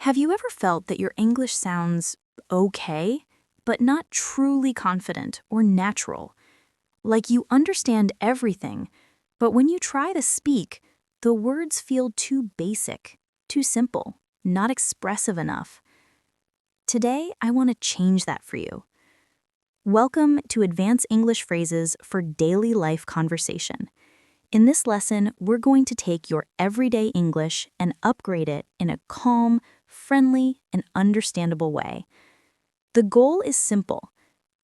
Have you ever felt that your English sounds okay, but not truly confident or natural? Like you understand everything, but when you try to speak, the words feel too basic, too simple, not expressive enough. Today, I want to change that for you. Welcome to Advanced English Phrases for Daily Life Conversation. In this lesson, we're going to take your everyday English and upgrade it in a calm, friendly, and understandable way. The goal is simple.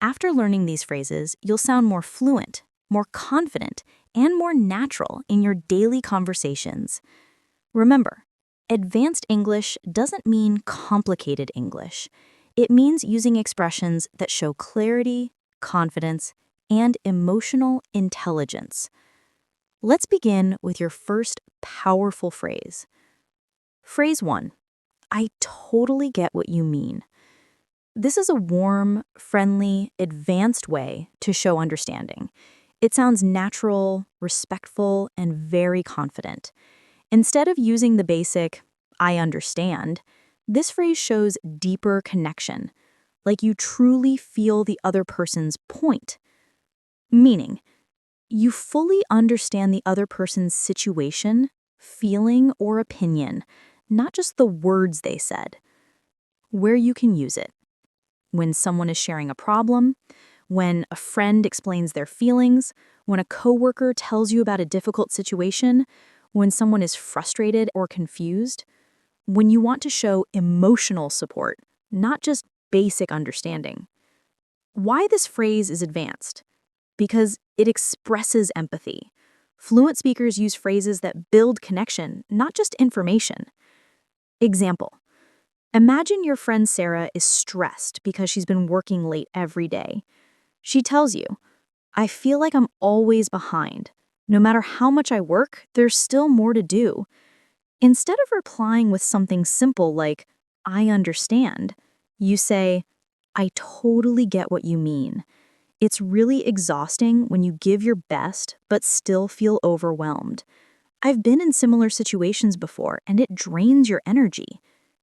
After learning these phrases, you'll sound more fluent, more confident, and more natural in your daily conversations. Remember, advanced English doesn't mean complicated English. It means using expressions that show clarity, confidence, and emotional intelligence. Let's begin with your first powerful phrase. Phrase 1. I totally get what you mean. This is a warm, friendly, advanced way to show understanding. It sounds natural, respectful, and very confident. Instead of using the basic, I understand, this phrase shows deeper connection, like you truly feel the other person's point. Meaning, you fully understand the other person's situation, feeling, or opinion, not just the words they said. Where you can use it. When someone is sharing a problem, when a friend explains their feelings, when a coworker tells you about a difficult situation, when someone is frustrated or confused, when you want to show emotional support, not just basic understanding. Why this phrase is advanced? Because it expresses empathy. Fluent speakers use phrases that build connection, not just information. Example. Imagine your friend Sarah is stressed because she's been working late every day. She tells you, I feel like I'm always behind. No matter how much I work, there's still more to do. Instead of replying with something simple like, I understand, you say, I totally get what you mean. It's really exhausting when you give your best but still feel overwhelmed. I've been in similar situations before, and it drains your energy.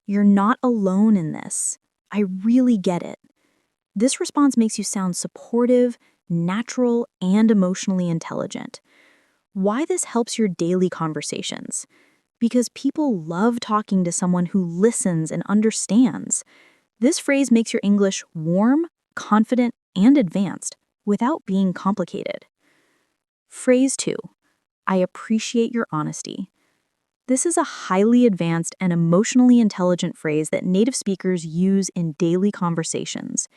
You're not alone in this. I really get it. This response makes you sound supportive, natural, and emotionally intelligent. Why this helps your daily conversations? Because people love talking to someone who listens and understands. This phrase makes your English warm, confident, and advanced without being complicated. Phrase 2. I appreciate your honesty. This is a highly advanced and emotionally intelligent phrase that native speakers use in daily conversations.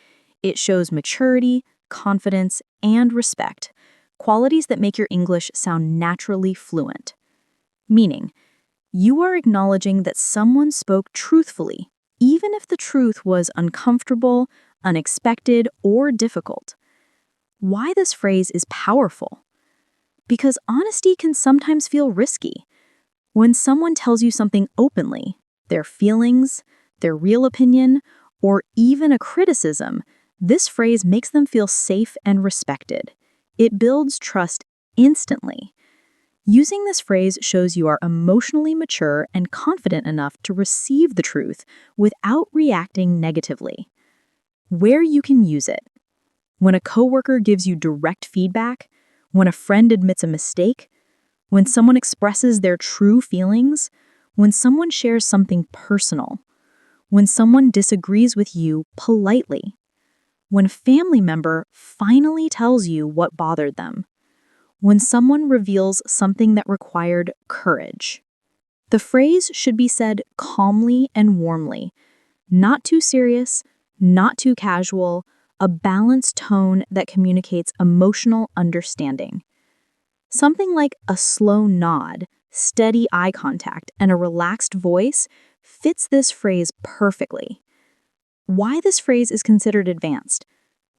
It shows maturity, confidence, and respect, qualities that make your English sound naturally fluent. Meaning, you are acknowledging that someone spoke truthfully, even if the truth was uncomfortable, unexpected, or difficult. Why this phrase is powerful? Because honesty can sometimes feel risky. When someone tells you something openly, their feelings, their real opinion, or even a criticism, this phrase makes them feel safe and respected. It builds trust instantly. Using this phrase shows you are emotionally mature and confident enough to receive the truth without reacting negatively. Where you can use it. When a coworker gives you direct feedback, when a friend admits a mistake, when someone expresses their true feelings, when someone shares something personal, when someone disagrees with you politely, when a family member finally tells you what bothered them, when someone reveals something that required courage. The phrase should be said calmly and warmly, not too serious, not too casual, a balanced tone that communicates emotional understanding. Something like a slow nod, steady eye contact, and a relaxed voice fits this phrase perfectly. Why this phrase is considered advanced?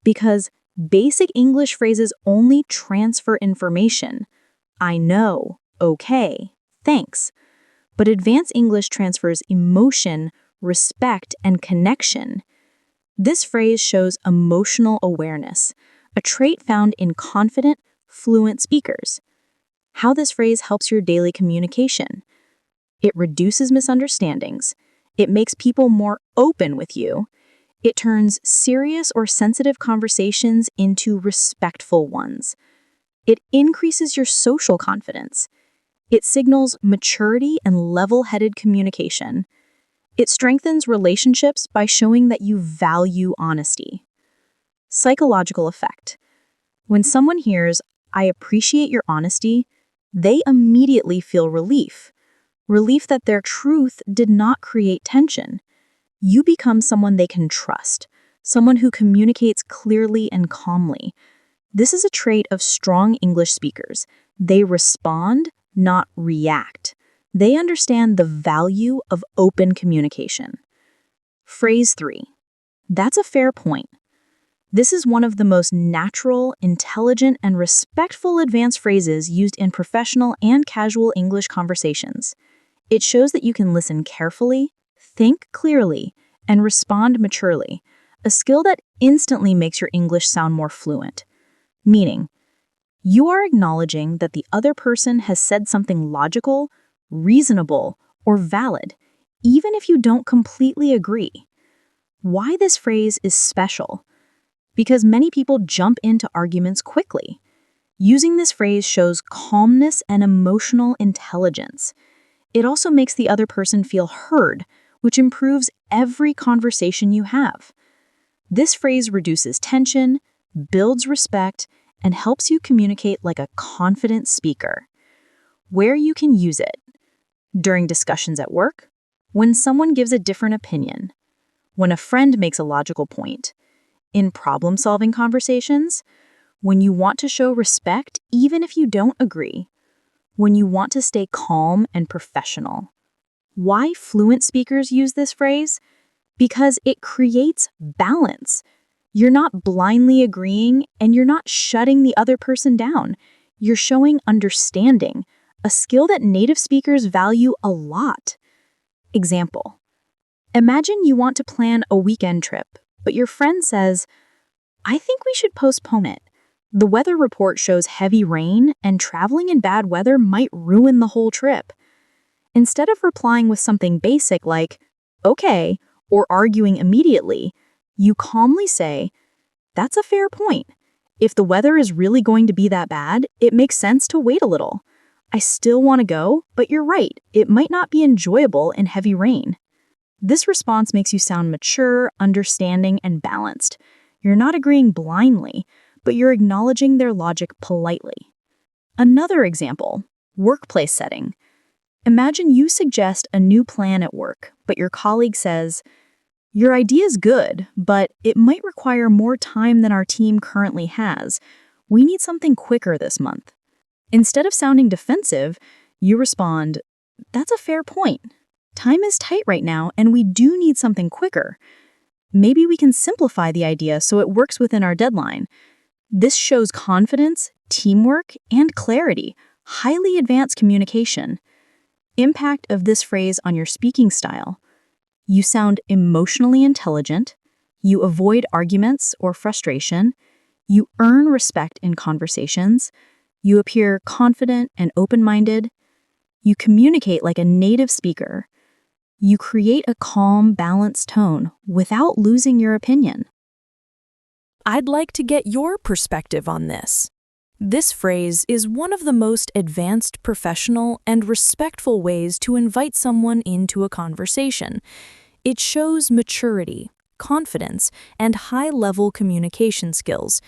Because basic English phrases only transfer information. I know, okay, thanks. But advanced English transfers emotion, respect, and connection. This phrase shows emotional awareness, a trait found in confident, fluent speakers. How this phrase helps your daily communication. It reduces misunderstandings. It makes people more open with you. It turns serious or sensitive conversations into respectful ones. It increases your social confidence. It signals maturity and level-headed communication. It strengthens relationships by showing that you value honesty. Psychological effect. When someone hears, "I appreciate your honesty," they immediately feel relief. Relief that their truth did not create tension. You become someone they can trust, someone who communicates clearly and calmly. This is a trait of strong English speakers. They respond, not react. They understand the value of open communication. Phrase 3. That's a fair point. This is one of the most natural, intelligent, and respectful advanced phrases used in professional and casual English conversations. It shows that you can listen carefully, think clearly, and respond maturely, a skill that instantly makes your English sound more fluent. Meaning, you are acknowledging that the other person has said something logical, reasonable, or valid, even if you don't completely agree. Why this phrase is special? Because many people jump into arguments quickly. Using this phrase shows calmness and emotional intelligence. It also makes the other person feel heard, which improves every conversation you have. This phrase reduces tension, builds respect, and helps you communicate like a confident speaker. Where you can use it: during discussions at work, when someone gives a different opinion, when a friend makes a logical point, in problem-solving conversations, when you want to show respect even if you don't agree, when you want to stay calm and professional. Why fluent speakers use this phrase? Because it creates balance. You're not blindly agreeing, and you're not shutting the other person down. You're showing understanding, a skill that native speakers value a lot. Example: imagine you want to plan a weekend trip, but your friend says, "I think we should postpone it. The weather report shows heavy rain, and traveling in bad weather might ruin the whole trip." Instead of replying with something basic like, "Okay," or arguing immediately, you calmly say, "That's a fair point. If the weather is really going to be that bad, it makes sense to wait a little. I still want to go, but you're right, it might not be enjoyable in heavy rain." This response makes you sound mature, understanding, and balanced. You're not agreeing blindly, but you're acknowledging their logic politely. Another example: workplace setting. Imagine you suggest a new plan at work, but your colleague says, "Your idea is good, but it might require more time than our team currently has. We need something quicker this month." Instead of sounding defensive, you respond, "That's a fair point. Time is tight right now, and we do need something quicker. Maybe we can simplify the idea so it works within our deadline." This shows confidence, teamwork, and clarity, highly advanced communication. Impact of this phrase on your speaking style: you sound emotionally intelligent, you avoid arguments or frustration, you earn respect in conversations, you appear confident and open-minded, you communicate like a native speaker, you create a calm, balanced tone without losing your opinion. I'd like to get your perspective on this. This phrase is one of the most advanced, professional, and respectful ways to invite someone into a conversation. It shows maturity, confidence, and high-level communication skills,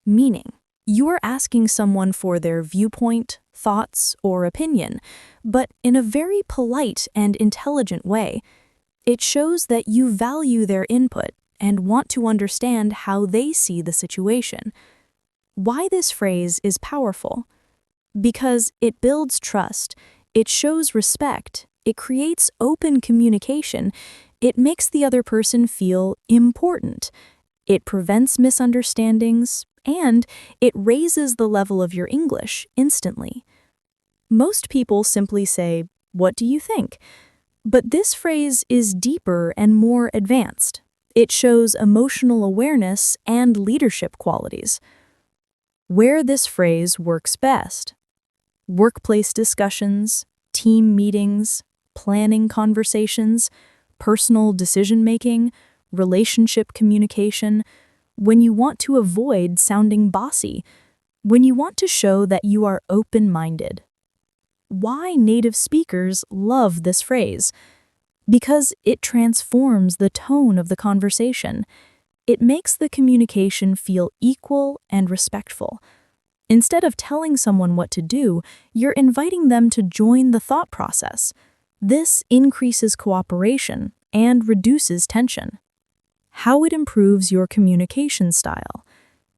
meaning you are asking someone for their viewpoint, thoughts, or opinion, but in a very polite and intelligent way. It shows that you value their input and want to understand how they see the situation. Why this phrase is powerful? Because it builds trust, it shows respect, it creates open communication, it makes the other person feel important, it prevents misunderstandings, and it raises the level of your English instantly. Most people simply say, "What do you think?" But this phrase is deeper and more advanced. It shows emotional awareness and leadership qualities. Where this phrase works best: workplace discussions, team meetings, planning conversations, personal decision-making, relationship communication, when you want to avoid sounding bossy, when you want to show that you are open-minded. Why native speakers love this phrase? Because it transforms the tone of the conversation. It makes the communication feel equal and respectful. Instead of telling someone what to do, you're inviting them to join the thought process. This increases cooperation and reduces tension. How it improves your communication style.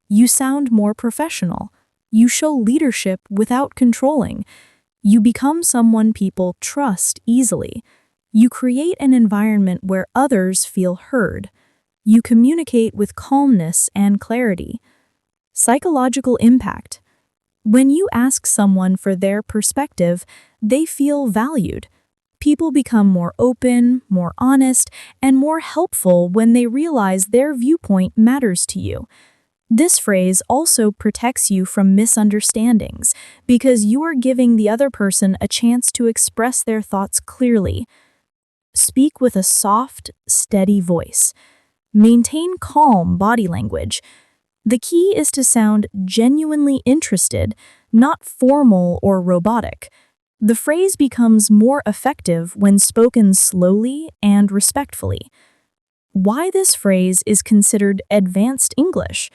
You sound more professional. You show leadership without controlling. You become someone people trust easily. You create an environment where others feel heard. You communicate with calmness and clarity. Psychological impact. When you ask someone for their perspective, they feel valued. People become more open, more honest, and more helpful when they realize their viewpoint matters to you. This phrase also protects you from misunderstandings because you are giving the other person a chance to express their thoughts clearly. Speak with a soft, steady voice. Maintain calm body language. The key is to sound genuinely interested, not formal or robotic. The phrase becomes more effective when spoken slowly and respectfully. Why this phrase is considered advanced English?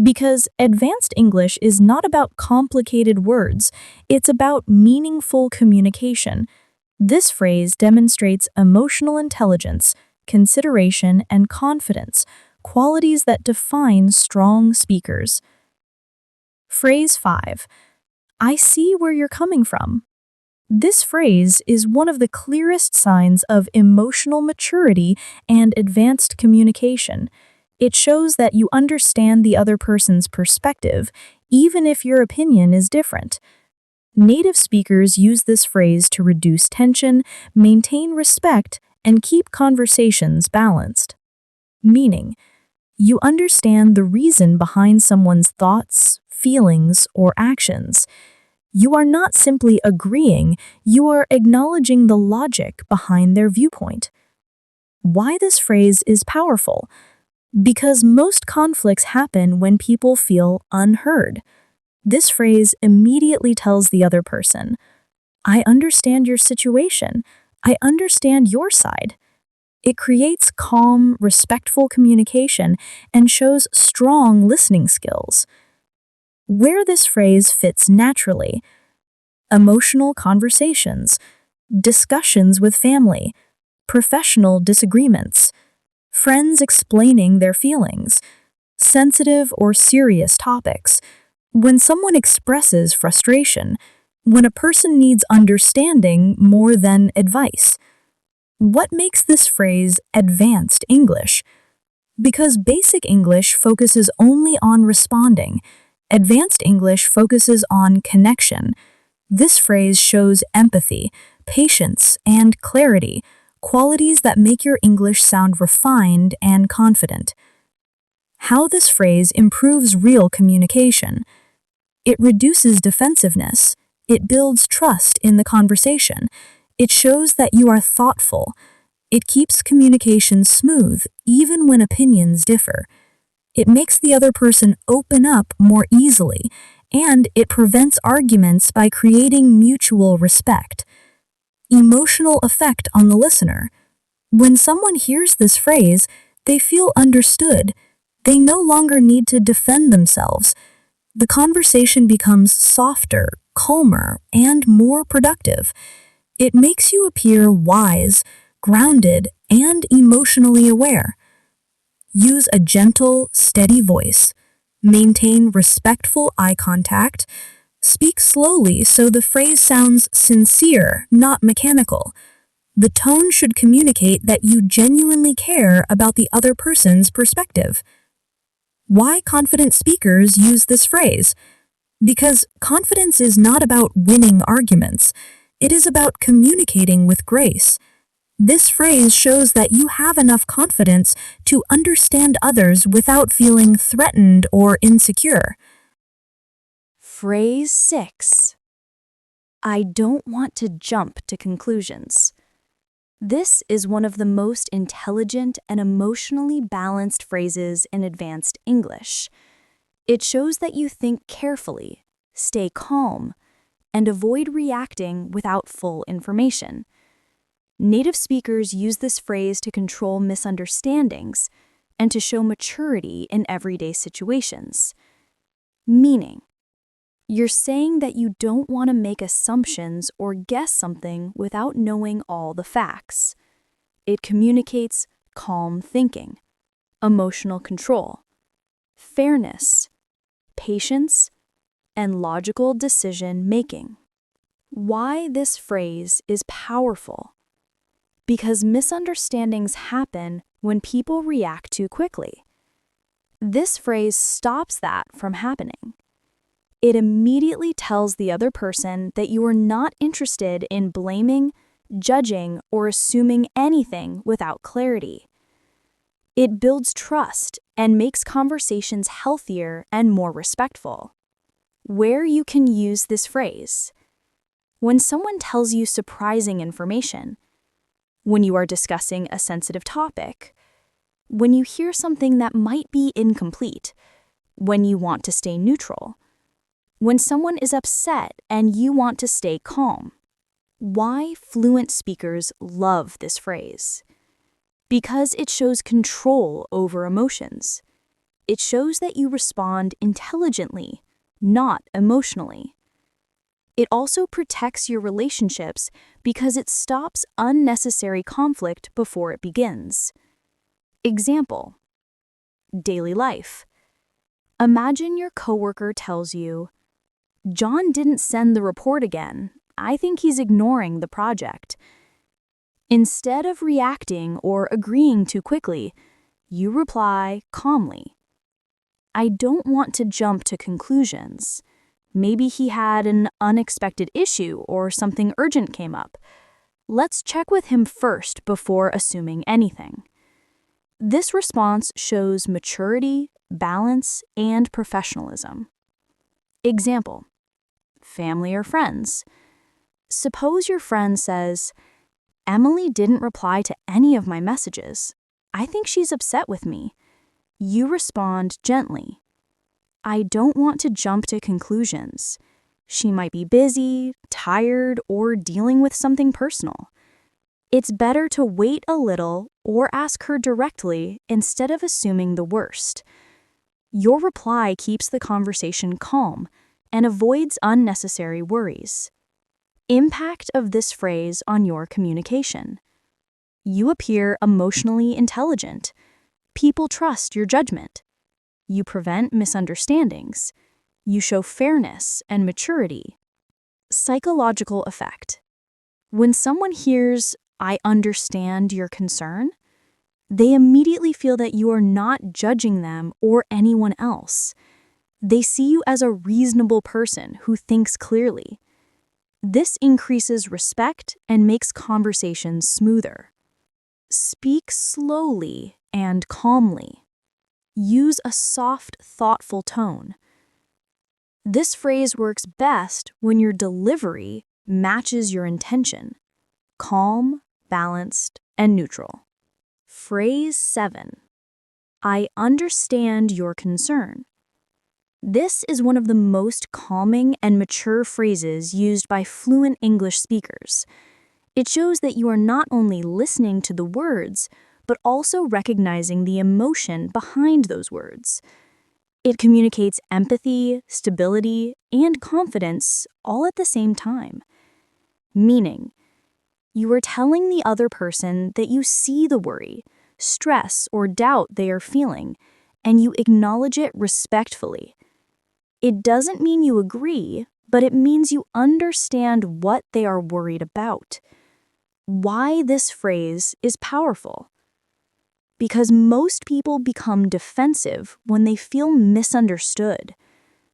Because advanced English is not about complicated words, it's about meaningful communication. This phrase demonstrates emotional intelligence, consideration, and confidence, qualities that define strong speakers. Phrase 5. I see where you're coming from. This phrase is one of the clearest signs of emotional maturity and advanced communication. It shows that you understand the other person's perspective, even if your opinion is different. Native speakers use this phrase to reduce tension, maintain respect, and keep conversations balanced. Meaning, you understand the reason behind someone's thoughts, feelings, or actions. You are not simply agreeing, you are acknowledging the logic behind their viewpoint. Why this phrase is powerful? Because most conflicts happen when people feel unheard. This phrase immediately tells the other person, I understand your situation. I understand your side. It creates calm, respectful communication and shows strong listening skills. Where this phrase fits naturally: emotional conversations, discussions with family, professional disagreements, friends explaining their feelings, sensitive or serious topics, when someone expresses frustration, when a person needs understanding more than advice. What makes this phrase advanced English? Because basic English focuses only on responding. Advanced English focuses on connection. This phrase shows empathy, patience, and clarity, qualities that make your English sound refined and confident. How this phrase improves real communication. It reduces defensiveness. It builds trust in the conversation. It shows that you are thoughtful. It keeps communication smooth, even when opinions differ. It makes the other person open up more easily, and it prevents arguments by creating mutual respect. Emotional effect on the listener. When someone hears this phrase, they feel understood. They no longer need to defend themselves. The conversation becomes softer, calmer, and more productive. It makes you appear wise, grounded, and emotionally aware. Use a gentle, steady voice. Maintain respectful eye contact. Speak slowly so the phrase sounds sincere, not mechanical. The tone should communicate that you genuinely care about the other person's perspective. Why confident speakers use this phrase? Because confidence is not about winning arguments. It is about communicating with grace. This phrase shows that you have enough confidence to understand others without feeling threatened or insecure. Phrase 6. I don't want to jump to conclusions. This is one of the most intelligent and emotionally balanced phrases in advanced English. It shows that you think carefully, stay calm, and avoid reacting without full information. Native speakers use this phrase to control misunderstandings and to show maturity in everyday situations. Meaning, you're saying that you don't want to make assumptions or guess something without knowing all the facts. It communicates calm thinking, emotional control, fairness, patience, and logical decision-making. Why this phrase is powerful? Because misunderstandings happen when people react too quickly. This phrase stops that from happening. It immediately tells the other person that you are not interested in blaming, judging, or assuming anything without clarity. It builds trust and makes conversations healthier and more respectful. Where you can use this phrase: when someone tells you surprising information, when you are discussing a sensitive topic, when you hear something that might be incomplete, when you want to stay neutral, when someone is upset and you want to stay calm. Why fluent speakers love this phrase? Because it shows control over emotions. It shows that you respond intelligently, not emotionally. It also protects your relationships because it stops unnecessary conflict before it begins. Example: daily life. Imagine your coworker tells you, "John didn't send the report again. I think he's ignoring the project." Instead of reacting or agreeing too quickly, you reply calmly, "I don't want to jump to conclusions. Maybe he had an unexpected issue or something urgent came up. Let's check with him first before assuming anything." This response shows maturity, balance, and professionalism. Example: family or friends. Suppose your friend says, "Emily didn't reply to any of my messages. I think she's upset with me." You respond gently, "I don't want to jump to conclusions. She might be busy, tired, or dealing with something personal. It's better to wait a little or ask her directly instead of assuming the worst." Your reply keeps the conversation calm and avoids unnecessary worries. Impact of this phrase on your communication: you appear emotionally intelligent. People trust your judgment. You prevent misunderstandings. You show fairness and maturity. Psychological effect: when someone hears, "I understand your concern," they immediately feel that you are not judging them or anyone else. They see you as a reasonable person who thinks clearly. This increases respect and makes conversations smoother. Speak slowly and calmly. Use a soft, thoughtful tone. This phrase works best when your delivery matches your intention: calm, balanced, and neutral. Phrase 7. I understand your concern. This is one of the most calming and mature phrases used by fluent English speakers. It shows that you are not only listening to the words, but also recognizing the emotion behind those words. It communicates empathy, stability, and confidence all at the same time. Meaning, you are telling the other person that you see the worry, stress, or doubt they are feeling, and you acknowledge it respectfully. It doesn't mean you agree, but it means you understand what they are worried about. Why this phrase is powerful? Because most people become defensive when they feel misunderstood.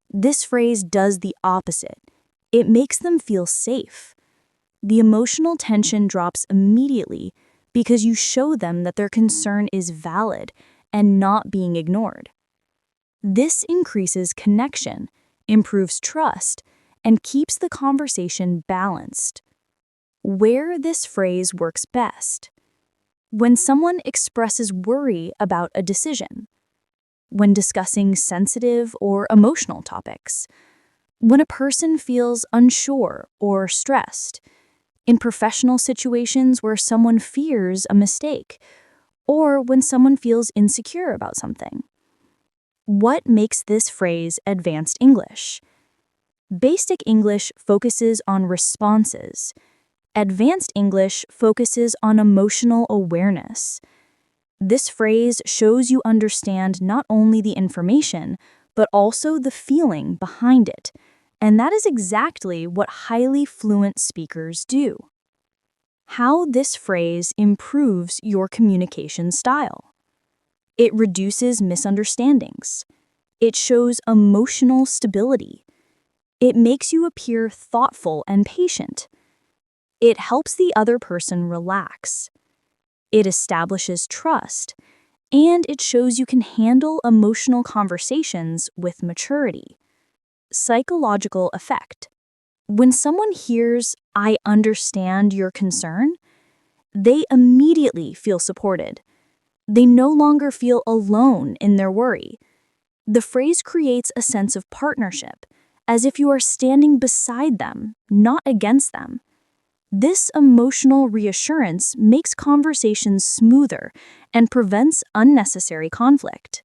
This phrase does the opposite. It makes them feel safe. The emotional tension drops immediately because you show them that their concern is valid and not being ignored. This increases connection, improves trust, and keeps the conversation balanced. Where this phrase works best: when someone expresses worry about a decision, when discussing sensitive or emotional topics, when a person feels unsure or stressed, in professional situations where someone fears a mistake, or when someone feels insecure about something. What makes this phrase advanced English? Basic English focuses on responses. Advanced English focuses on emotional awareness. This phrase shows you understand not only the information, but also the feeling behind it. And that is exactly what highly fluent speakers do. How this phrase improves your communication style. It reduces misunderstandings. It shows emotional stability. It makes you appear thoughtful and patient. It helps the other person relax. It establishes trust, and it shows you can handle emotional conversations with maturity. Psychological effect. When someone hears, "I understand your concern," they immediately feel supported. They no longer feel alone in their worry. The phrase creates a sense of partnership, as if you are standing beside them, not against them. This emotional reassurance makes conversations smoother and prevents unnecessary conflict.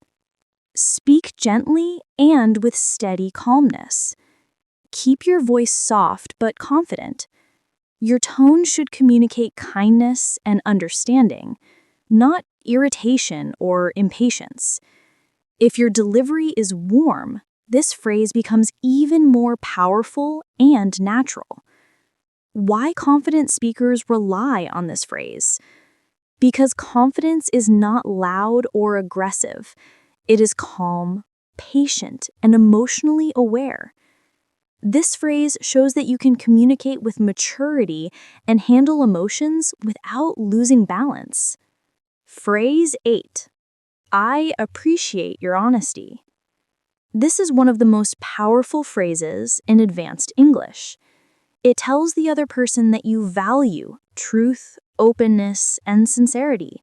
Speak gently and with steady calmness. Keep your voice soft but confident. Your tone should communicate kindness and understanding, not irritation or impatience. If your delivery is warm, this phrase becomes even more powerful and natural. Why confident speakers rely on this phrase? Because confidence is not loud or aggressive. It is calm, patient, and emotionally aware. This phrase shows that you can communicate with maturity and handle emotions without losing balance. Phrase 8. I appreciate your honesty. This is one of the most powerful phrases in advanced English. It tells the other person that you value truth, openness, and sincerity,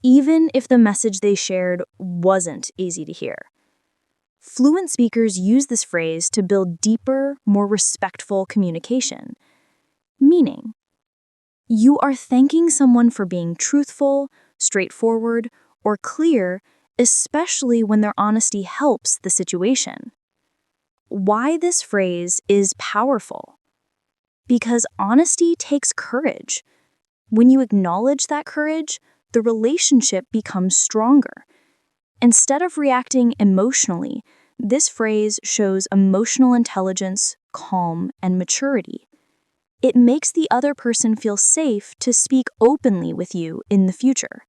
even if the message they shared wasn't easy to hear. Fluent speakers use this phrase to build deeper, more respectful communication. Meaning, you are thanking someone for being truthful, straightforward, or clear, especially when their honesty helps the situation. Why this phrase is powerful? Because honesty takes courage. When you acknowledge that courage, the relationship becomes stronger. Instead of reacting emotionally, this phrase shows emotional intelligence, calm, and maturity. It makes the other person feel safe to speak openly with you in the future.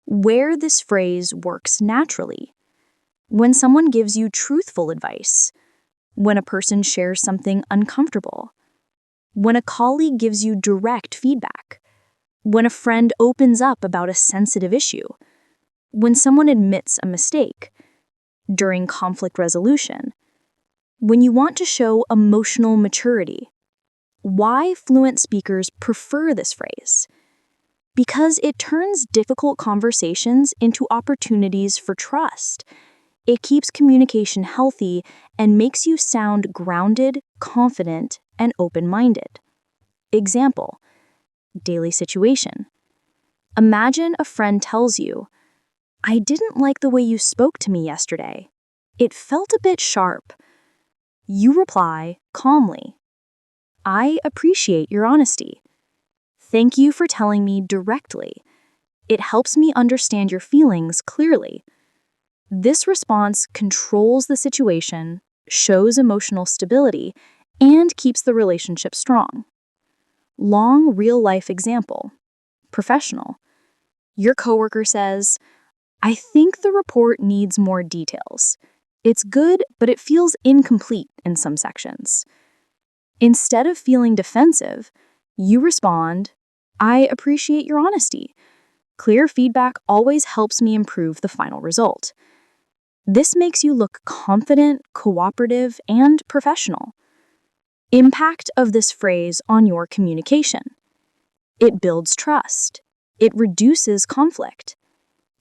Where this phrase works naturally: when someone gives you truthful advice, when a person shares something uncomfortable, when a colleague gives you direct feedback, when a friend opens up about a sensitive issue, when someone admits a mistake, during conflict resolution, when you want to show emotional maturity. Why fluent speakers prefer this phrase? Because it turns difficult conversations into opportunities for trust. It keeps communication healthy and makes you sound grounded, confident, and open-minded. Example: daily situation. Imagine a friend tells you, "I didn't like the way you spoke to me yesterday. It felt a bit sharp." You reply calmly, "I appreciate your honesty. Thank you for telling me directly. It helps me understand your feelings clearly." This response controls the situation, shows emotional stability, and keeps the relationship strong. Long real-life example. Professional. Your coworker says, "I think the report needs more details. It's good, but it feels incomplete in some sections." Instead of feeling defensive, you respond, "I appreciate your honesty. Clear feedback always helps me improve the final result." This makes you look confident, cooperative, and professional. Impact of this phrase on your communication. It builds trust. It reduces conflict.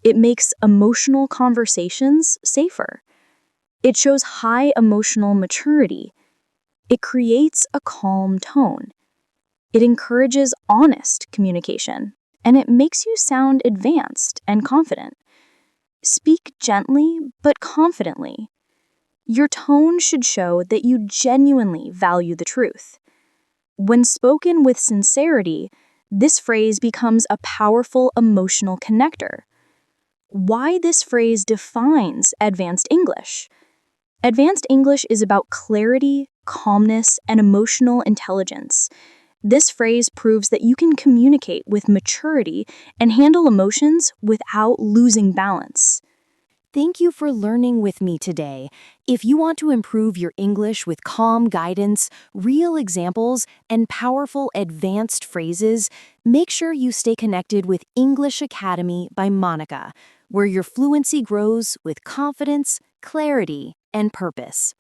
It makes emotional conversations safer. It shows high emotional maturity. It creates a calm tone. It encourages honest communication, and it makes you sound advanced and confident. Speak gently but confidently. Your tone should show that you genuinely value the truth. When spoken with sincerity, this phrase becomes a powerful emotional connector. Why this phrase defines advanced English? Advanced English is about clarity, calmness, and emotional intelligence. This phrase proves that you can communicate with maturity and handle emotions without losing balance. Thank you for learning with me today. If you want to improve your English with calm guidance, real examples, and powerful advanced phrases, make sure you stay connected with English Academy by Monica, where your fluency grows with confidence, clarity, and purpose.